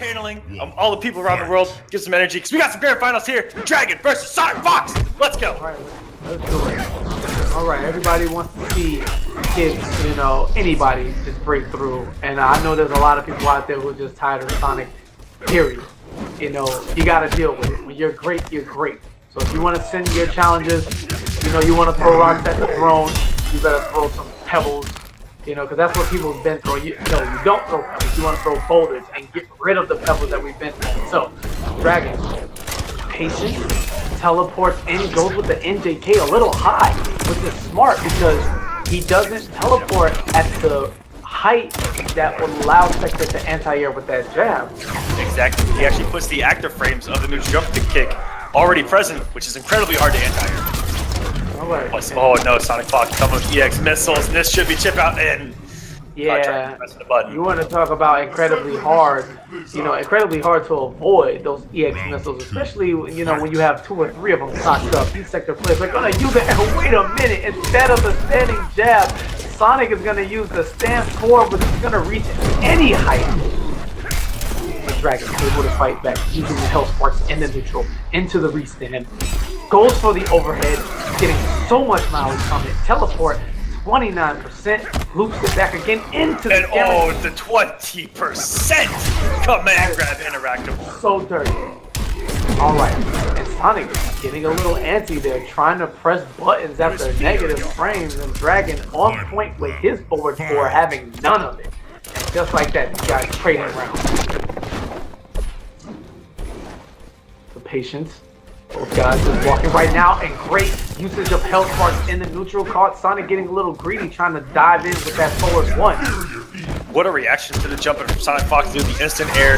channeling all the people around the world, give some energy, because we got some grand finals here. Dragon versus SonicFox. Let's go. All right, let's do it. All right, everybody wants to see kids, you know, anybody just break through. And I know there's a lot of people out there who are just tired of Sonic, period. You know, you got to deal with it. When you're great, you're great. So if you want to send your challenges, you know, you want to throw rocks at the throne, you better throw some pebbles. You know, because that's what people have been throwing. You don't throw pebbles. You want to throw boulders and get rid of the pebbles that we've been throwing. So, Dragon, patient, teleports in, goes with the NJK a little high, which is smart because he doesn't teleport at the height that would allow Sector to anti-air with that jab. Exactly. He actually puts the active frames of the new jump kick already present, which is incredibly hard to anti-air. Right. Oh no, SonicFox coming with EX missiles, and this should be chip out in. Yeah, the button. You want to talk about incredibly hard, you know, incredibly hard to avoid those EX missiles, especially, you know, when you have 2 or 3 of them stocked up. These Sector players are going to use it, and wait a minute, instead of the standing jab, Sonic is going to use the stance core, which is going to reach any height. The Dragon is able to fight back, using the health sparks in the neutral, into the restand. Goes for the overhead, getting so much mileage from it. Teleport, 29%, loops it back again into the oh, the 20% command grab interactable. So dirty. Alright, and Sonic is getting a little antsy there, trying to press buttons after negative frames, and Dragon on point with his forward 4, having none of it. And just like that, these guys trading around. The patience. Both guys just walking right now, and great usage of health sparks in the neutral. Caught Sonic getting a little greedy, trying to dive in with that forward 1. What a reaction to the jumping from SonicFox, do the instant air,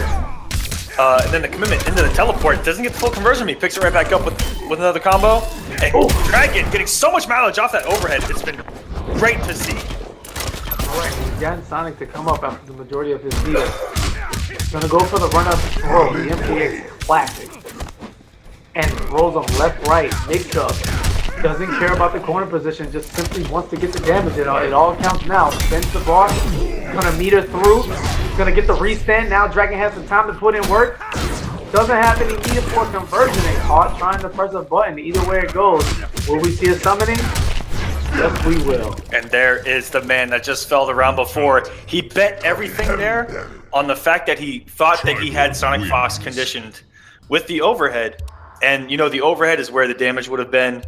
and then the commitment into the teleport. Doesn't get the full conversion, he picks it right back up with another combo. And Dragon getting so much mileage off that overhead. It's been great to see. Alright, he's gotten Sonic to come up after the majority of his lead. He's gonna go for the run-up throw, the MKX classic. And throws them left, right, mix up. Doesn't care about the corner position, just simply wants to get the damage. It all counts now. Spins the bar, gonna meter through, gonna get the restand. Now Dragon has some time to put in work. Doesn't have any need for conversion. And caught trying to press a button. Either way it goes, will we see a summoning? Yes, we will. And there is the man that just fell the round before. He bet everything there on the fact that he thought that he had SonicFox conditioned with the overhead. And, you know, the overhead is where the damage would have been.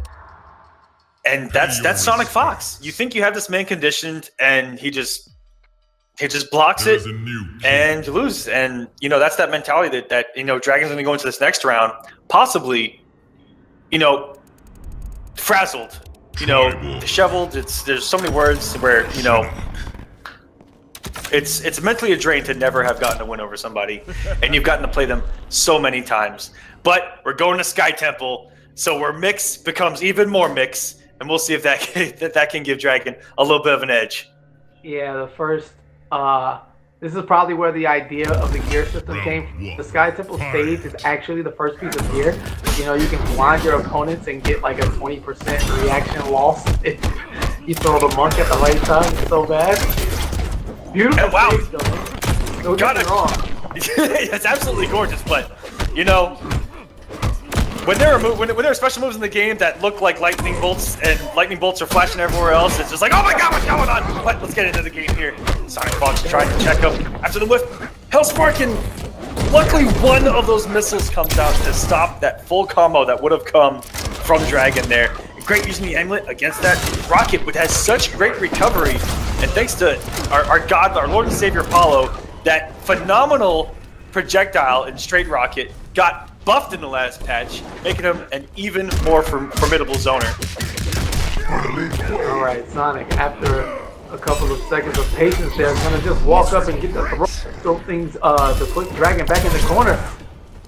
And that's SonicFox. You think you have this man conditioned, and he just blocks it, and you lose. And, you know, that's that mentality that you know, Dragon's going to go into this next round, possibly, you know, frazzled, you know, disheveled. There's so many words where, you know, it's mentally a drain to never have gotten a win over somebody, and you've gotten to play them so many times. But we're going to Sky Temple, so where mix becomes even more mix, and we'll see if that can give Dragon a little bit of an edge. Yeah, the first, this is probably where the idea of the gear system came from. The Sky Temple stage is actually the first piece of gear. You know, you can blind your opponents and get like a 20% reaction loss if you throw the monk at the right time. It's so bad. Beautiful. And wow. Stage, though. Don't get me wrong. It's absolutely gorgeous, but, you know, when there are special moves in the game that look like lightning bolts, and lightning bolts are flashing everywhere else, it's just like, oh my god, what's going on? But let's get into the game here. SonicFox trying to check up after the whiff. Hellspark, and luckily one of those missiles comes out to stop that full combo that would have come from Dragon there. Great using the amulet against that rocket, which has such great recovery. And thanks to our God, our Lord and Savior Apollo, that phenomenal projectile in straight rocket got buffed in the last patch, making him an even more formidable zoner. Alright, Sonic, after a couple of seconds of patience there, is going to just walk up and get the throw things to put Dragon back in the corner.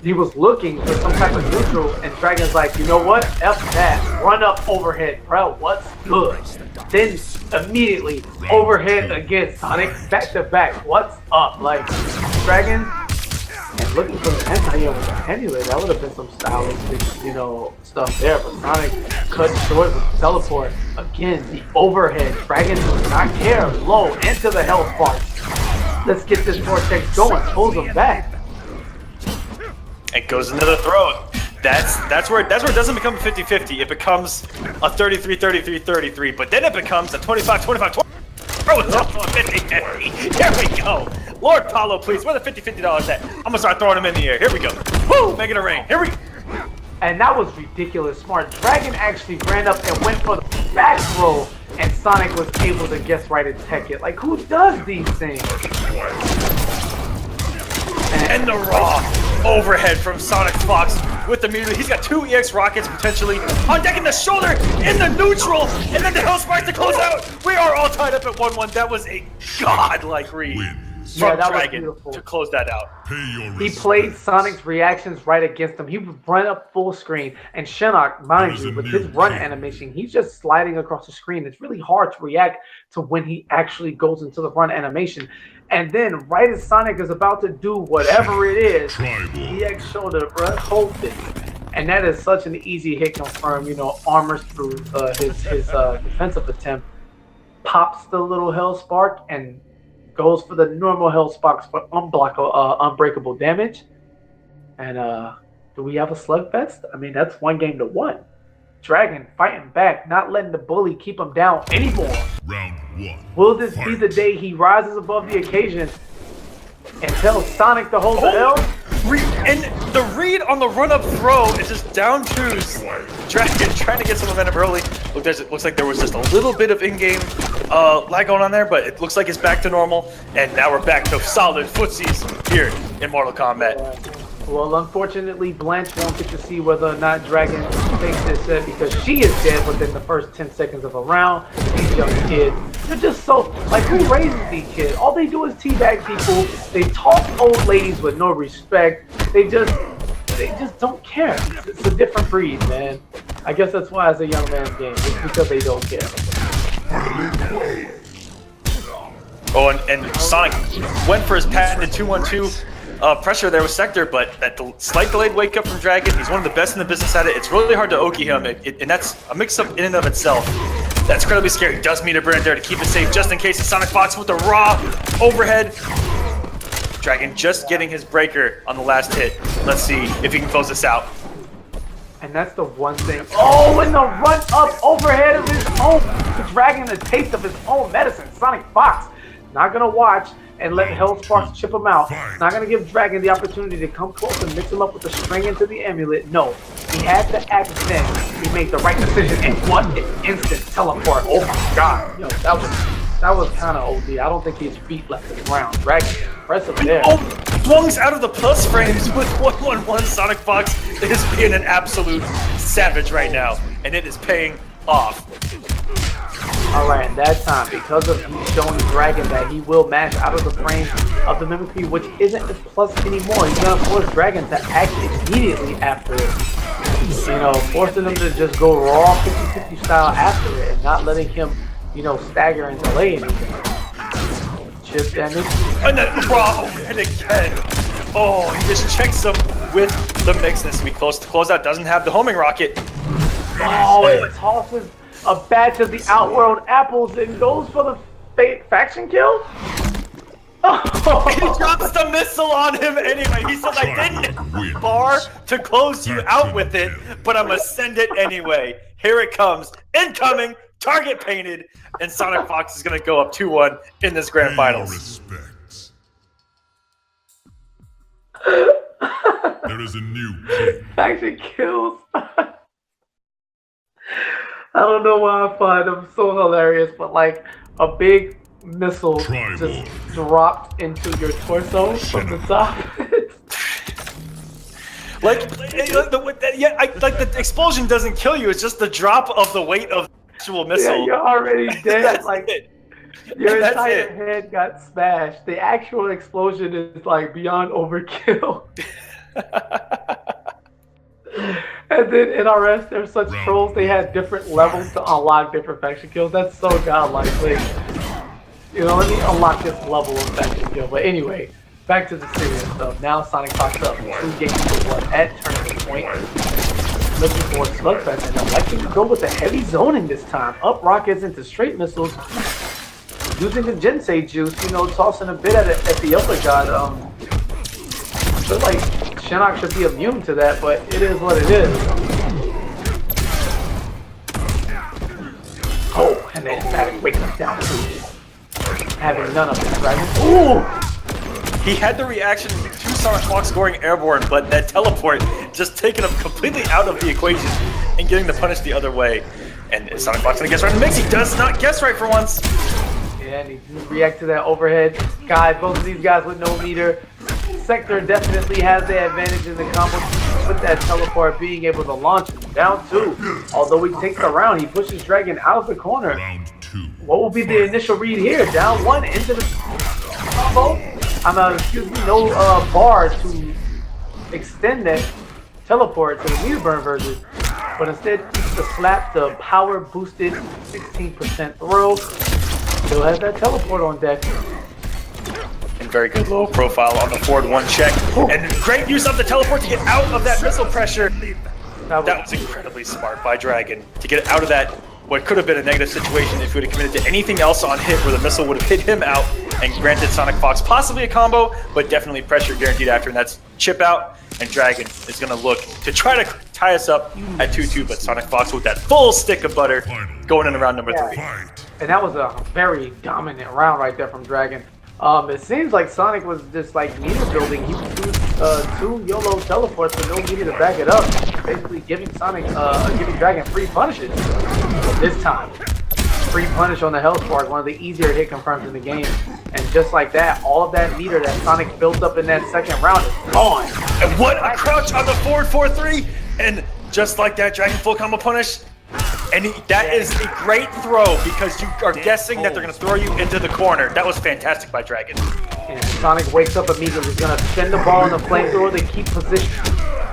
He was looking for some type of neutral, and Dragon's like, you know what? F that. Run up overhead, bro. What's good? Then immediately overhead again, Sonic. Back to back. What's up? Like, Dragon, and looking for the anti-air with the amulet, that would have been some stylistic, you know, stuff there. But Sonic cut short with the teleport. Again, the overhead. Dragon does not care. Low into the health bar. Let's get this vortex going. Pulls him back. And goes into the throw. That's where it doesn't become a 50-50. It becomes a 33-33-33. But then it becomes a 25-25-20. Throw is also a 50-50. Here we go. Lord Paulo, please. Where the $50 at? I'm gonna start throwing them in the air. Here we go. Woo! Make it a rain. Here we go. And that was ridiculous smart. Dragon actually ran up and went for the back throw, and Sonic was able to guess right and tech it. Like, who does these things? And the raw overhead from SonicFox with the meter. He's got 2 EX rockets potentially on deck in the shoulder, in the neutral, and then the hell sparks to close out. We are all tied up at 1-1. That was a godlike read from Dragon to close that out. He played Sonic's reactions right against him. He would run up full screen, and Shinnok, mind you, with his run animation, he's just sliding across the screen. It's really hard to react to when he actually goes into the run animation. And then, right as Sonic is about to do whatever it is, EX shoulder, bro, hold it. And that is such an easy hit confirm, you know, armors through his defensive attempt, pops the little hell spark, and goes for the normal hell sparks for unbreakable damage. And do we have a slugfest? I mean, that's 1-1. Dragon fighting back, not letting the bully keep him down anymore. Round 1. Will this be the day he rises above the occasion and tells Sonic to hold the L? And the read on the run-up throw is just down twos. Dragon trying to get some momentum early. Looks like there was just a little bit of in-game lag going on there, but it looks like it's back to normal. And now we're back to solid footsies here in Mortal Kombat. Well, unfortunately, Blanche won't get to see whether or not Dragon takes this set because she is dead within the first 10 seconds of a round. These young kids, they're just so, like, who raises these kids? All they do is teabag people. They talk old ladies with no respect. They just don't care. It's a different breed, man. I guess that's why it's a young man's game. It's because they don't care. Oh, and Sonic went for his patented 2-1-2 pressure there with Sector, but that slight delayed wake up from Dragon. He's one of the best in the business at it. It's really hard to Oki him, and that's a mix-up in and of itself. That's incredibly scary. Does mean a burn there to keep it safe just in case. SonicFox with the raw overhead. Dragon just getting his breaker on the last hit. Let's see if he can close this out. And that's the one thing. Oh, and the run up overhead of his own. Dragon the taste of his own medicine. SonicFox not gonna watch and let Hellsparks chip him out. Not gonna give Dragon the opportunity to come close and mix him up with the string into the amulet. No, he had to act then. He made the right decision, and what an instant teleport! Oh my God, yo, that was kind of OD. I don't think he has feet left in the ground. Dragon, impressive there. Oh, flunks out of the plus frames with 1-1-1. SonicFox is being an absolute savage right now, and it is paying off. Alright, and that time, because of showing Dragon that he will mash out of the frame of the mimicry, which isn't a plus anymore, he's gonna force Dragon to act immediately after it. You know, forcing him to just go raw 50-50 style after it and not letting him, you know, stagger and delay anything. Chip damage. And then raw overhead again. Oh, he just checks him with the mixness. We close to close out, doesn't have the homing rocket. Oh, it tosses a batch of the Outworld apples and goes for the faction kill? Oh. He drops the missile on him anyway. He said, I didn't bar to close you out with it, but I'm gonna send it anyway. Here it comes. Incoming, target painted, and SonicFox is gonna go up 2-1 in this grand finals. There is a new king. Faction kills. I don't know why I find them so hilarious, but like a big missile just dropped into your torso from the top. like the explosion doesn't kill you. It's just the drop of the weight of the actual missile. Yeah, you're already dead. Like your entire head got smashed. The actual explosion is like beyond overkill. And then in RS, there's such trolls, they had different levels to unlock different faction kills. That's so godlike. Like, you know, let me unlock this level of faction kill. But anyway, back to the serious stuff. Now SonicFox up 2 games to 1 at tournament point. Looking for a slugfest, and I'm liking to go with the heavy zoning this time. Up rockets into straight missiles. Using the Jinsei juice, you know, tossing a bit at the upper god. I feel like Shinnok should be immune to that, but it is what it is. Oh, and then Static wakes up down too. Having none of it, right? Ooh! He had the reaction to SonicFox going airborne, but that teleport just taking him completely out of the equation and getting the punish the other way. And is SonicFox gonna guess right in the mix? He does not guess right for once. Yeah, and he reacts to that overhead. Guys, both of these guys with no meter. Sector definitely has the advantage in the combo with that teleport, being able to launch him down 2. Although he takes the round, he pushes Dragon out of the corner. Round 2. What will be the initial read here? Down 1 into the combo. Excuse me, no bar to extend that teleport to the meter burn version, but instead keeps the slap, the power boosted 16% throw. Still has that teleport on deck. And very good low profile on the forward 1 check. And great use of the teleport to get out of that missile pressure. That was incredibly smart by Dragon to get out of that, what could have been a negative situation if he would have committed to anything else on hit where the missile would have hit him out and granted SonicFox possibly a combo, but definitely pressure guaranteed after, and that's chip out, and Dragon is going to look to try to tie us up at 2-2, but SonicFox with that full stick of butter going into round number 3. And that was a very dominant round right there from Dragon. It seems like Sonic was just like meter building. He would use 2 YOLO teleports with no meter to back it up, basically giving Dragon free punishes. But this time, free punish on the health spark, one of the easier hit confirms in the game. And just like that, all of that meter that Sonic built up in that second round is gone. And what a crouch on the forward 4-3, and just like that, Dragon full combo punish. And that is a great throw because you are guessing that they're going to throw you into the corner. That was fantastic by Dragon. And Sonic wakes up immediately. He's going to send the ball in the flamethrower to keep position.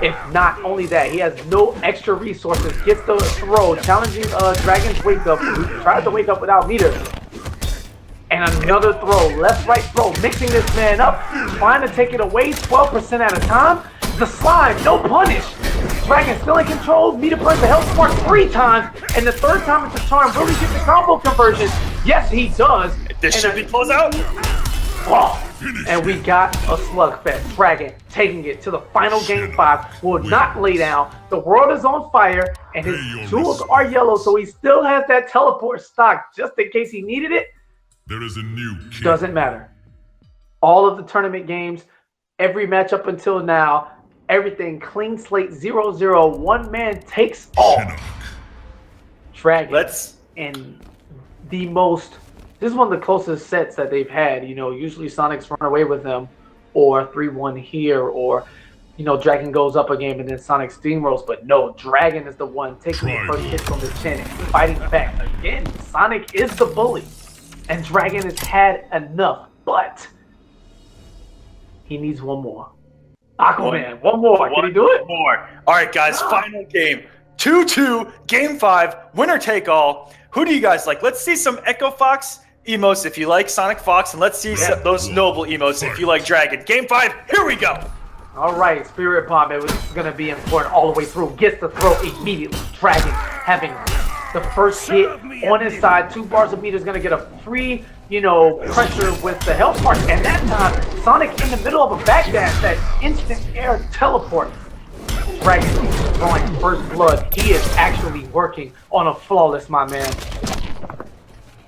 If not only that, he has no extra resources. Gets the throw, challenging Dragon's wake up. He tries to wake up without meter. And another throw, left, right throw, mixing this man up, trying to take it away 12% at a time. The slime, no punish. Dragon still in control, meter punch the health spark 3 times, and the 3rd time it's a charm. Will he get the combo conversion? Yes, he does. This should be close out. Oh, and we got a slugfest. Dragon taking it to the final game 5. Will not lay down. The world is on fire, and his tools are yellow, so he still has that teleport stock just in case he needed it. There is a new king. Doesn't matter. All of the tournament games, every match up until now, everything clean slate 0-0. One man takes all. Dragon in the most. This is one of the closest sets that they've had. You know, usually Sonic's run away with them, or 3-1 here, or you know, Dragon goes up a game and then Sonic steamrolls. But no, Dragon is the one taking the first hit from the chin and fighting back. Again, Sonic is the bully, and Dragon has had enough, but he needs one more. Aquaman, one more. Can he do it? One more. All right, guys, final game. 2-2, game 5, winner take all. Who do you guys like? Let's see some Echo Fox emotes if you like Sonic Fox, and let's see those noble emotes if you like Dragon. Game 5, here we go. All right, Spirit Bomb, it was going to be important all the way through. Gets the throw immediately. Dragon having the first hit on his side. 2 bars of meter is going to get a free, you know, pressure with the health spark. And that time, Sonic in the middle of a backdash, that instant air teleport. Dragon drawing first blood. He is actually working on a flawless, my man.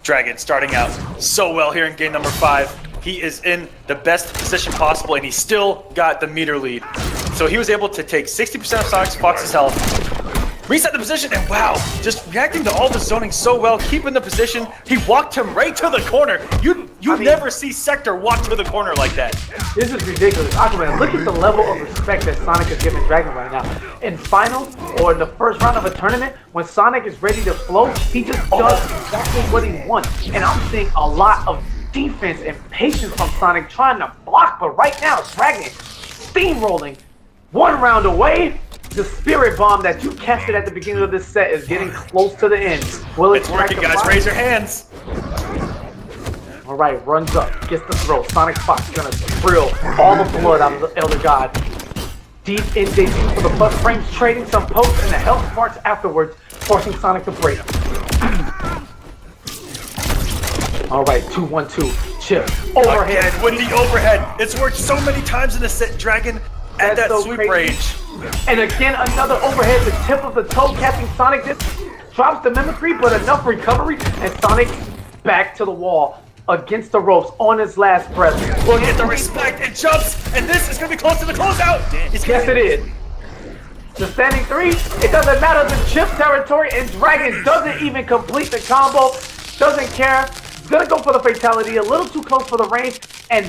Dragon starting out so well here in game number 5. He is in the best position possible, and he still got the meter lead. So he was able to take 60% of Sonic Fox's health, reset the position, and wow, just reacting to all the zoning so well, keeping the position. He walked him right to the corner. You never see Sector walk to the corner like that. This is ridiculous. Aquaman, look at the level of respect that Sonic is giving Dragon right now. In finals, or in the first round of a tournament, when Sonic is ready to float, he just does exactly what he wants. And I'm seeing a lot of defense and patience from Sonic trying to block, but right now, Dragon steamrolling. 1 round away. The Spirit Bomb that you casted at the beginning of this set is getting close to the end. Will it It's working, guys. Raise your hands. All right, runs up, gets the throw. Sonic Fox gonna drill all the blood out of the Elder God. Deep in debut for the butt frames, trading some pokes and the health sparks afterwards, forcing Sonic to break. All right, 2-1-2, chip, overhead. Again, with the overhead. It's worked so many times in the set. Dragon At that so sweep crazy. range. And again, another overhead, the tip of the toe catching Sonic. This drops the mimicry, but enough recovery, and Sonic back to the wall against the ropes on his last breath. Look at the respect, it jumps, and this is going to be close to the closeout. Yes, it is. The standing three, it doesn't matter the chip territory, and Dragon doesn't even complete the combo, doesn't care. He's gonna go for the fatality, a little too close for the range, and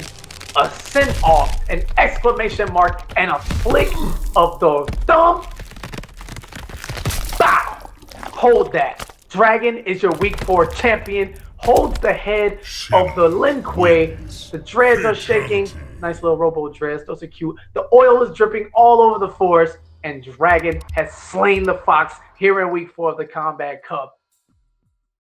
a send off, an exclamation mark, and a flick of the thumb. Bow! Hold that. Dragon is your week 4 champion, holds the head of the Lin Kuei. The dreads are shaking. Nice little robo dreads, those are cute. The oil is dripping all over the forest, and Dragon has slain the fox here in week 4 of the Kombat Cup.